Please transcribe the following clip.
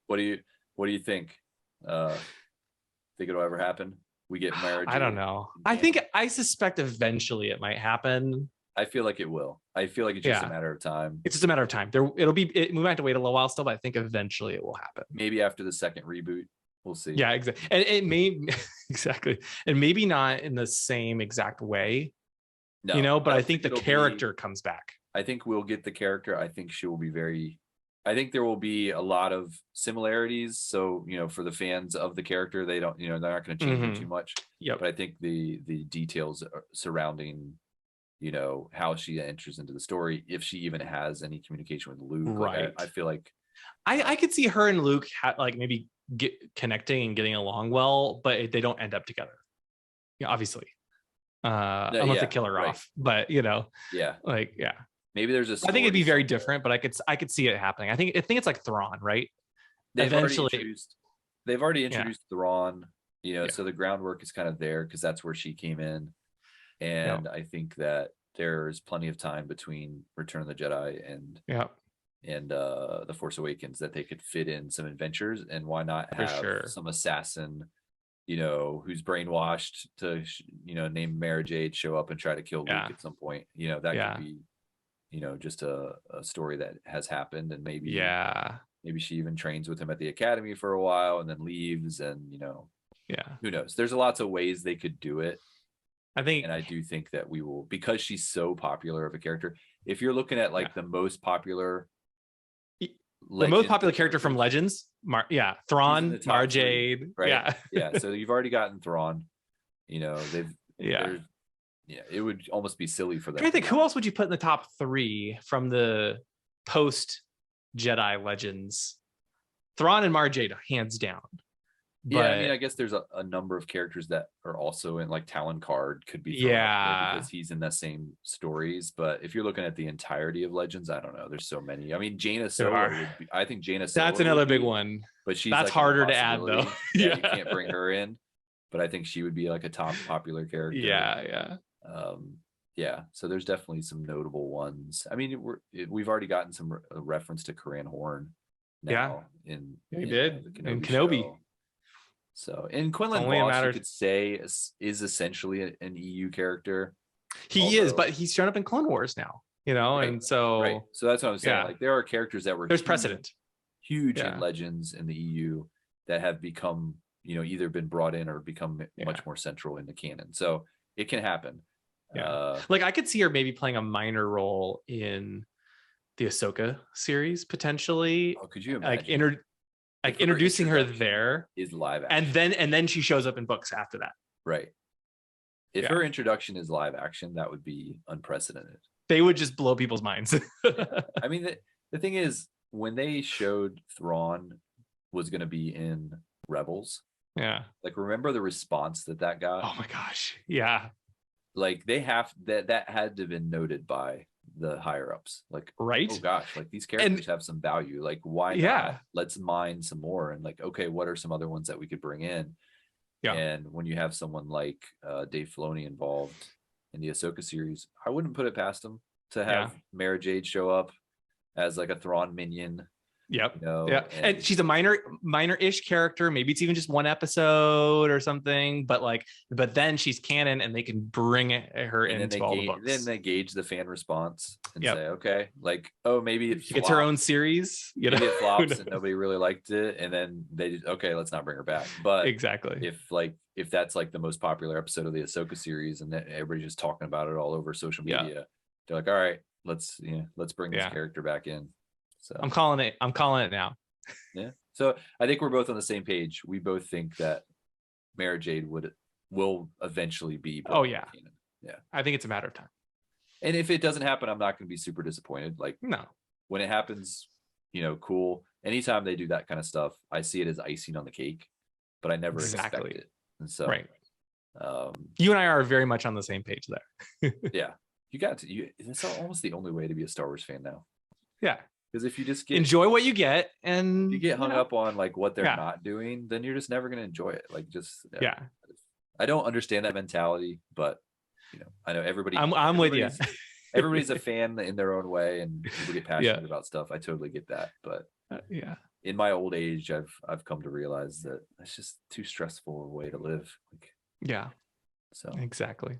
What do you think? Think it'll ever happen? We get Mara Jade. I don't know. I suspect eventually it might happen. I feel like it will. I feel like it's just a matter of time. It's just a matter of time. We might have to wait a little while still, but I think eventually it will happen. Maybe after the second reboot, we'll see. Yeah, exactly. And it may exactly, and maybe not in the same exact way. No, but I think the character comes back. I think we'll get the character. I think she will be very. I think there will be a lot of similarities. So, for the fans of the character, they don't, they're not going to change it too much. Yeah. But I think the details surrounding, how she enters into the story, if she even has any communication with Luke. Right. Like, I feel like I could see her and Luke maybe connecting and getting along well, but they don't end up together. Yeah, obviously. Unless they kill her off. But yeah. Maybe there's I think it'd be very different, but I could see it happening. I think it's like Thrawn, right? They've already introduced Thrawn, so the groundwork is kind of there because that's where she came in. And I think that there's plenty of time between Return of the Jedi and The Force Awakens that they could fit in some adventures. And why not have some assassin, who's brainwashed to, named Mara Jade, show up and try to kill Luke at some point. That could be, just a story that has happened, and maybe she even trains with him at the academy for a while and then leaves, and who knows? There's lots of ways they could do it. I do think that we will, because she's so popular of a character. If you're looking at the most popular character from Legends, Thrawn, Mara Jade, right? So you've already gotten Thrawn. It would almost be silly for them. I think who else would you put in the top 3 from the post Jedi Legends? Thrawn and Mara Jade, hands down. But, I guess there's a number of characters that are also in, Talon Card could be because he's in the same stories. But if you're looking at the entirety of Legends, I don't know. There's so many. I mean, Jaina Solo would be, I think Jaina Solo. That's another big one. But that's harder to add though. You can't bring her in. But I think she would be a top popular character. So there's definitely some notable ones. I mean, we've already gotten some reference to Coran Horn now in Kenobi show. So, and Quinlan Voss, you could say, is essentially an EU character. He is, but he's shown up in Clone Wars now, and so so that's what I'm saying. There are characters that were there's precedent huge in Legends in the EU that have become either been brought in or become much more central in the canon. So it can happen. I could see her maybe playing a minor role in the Ahsoka series potentially. Oh, could you imagine? Introducing her there is live action. and then she shows up in books after that. Right. If her introduction is live action, that would be unprecedented. They would just blow people's minds. I mean, the thing is, when they showed Thrawn was going to be in Rebels, remember the response that got? Oh my gosh, yeah. They have that had to have been noted by the higher ups. Right? Oh gosh, these characters have some value. Why not? Let's mine some more. And okay, what are some other ones that we could bring in? And when you have someone like Dave Filoni involved in the Ahsoka series, I wouldn't put it past him to have Mara Jade show up as a Thrawn minion. Yep. And she's a minor-ish character. Maybe it's even just one episode or something. But then she's canon, and they can bring her into all the books. Then they gauge the fan response and say, okay, maybe it she gets her own series. Maybe it flops and nobody really liked it, and then they let's not bring her back. But exactly, if that's the most popular episode of the Ahsoka series, and that everybody's just talking about it all over social media, they're all right, let's bring this character back in. So I'm calling it now. Yeah. So I think we're both on the same page. We both think that Mara Jade will eventually be. Canon. Yeah. I think it's a matter of time. And if it doesn't happen, I'm not going to be super disappointed. No. When it happens, cool. Anytime they do that kind of stuff, I see it as icing on the cake, but I never expect it. And so, you and I are very much on the same page there. Yeah. It's almost the only way to be a Star Wars fan now. Yeah. Because if you just enjoy what you get, and you get hung up on what they're not doing, then you're just never going to enjoy it. I don't understand that mentality, but I know everybody. I'm with you. Everybody's a fan in their own way, and people get passionate about stuff. I totally get that, but in my old age, I've come to realize that it's just too stressful a way to live. Like, yeah, so exactly.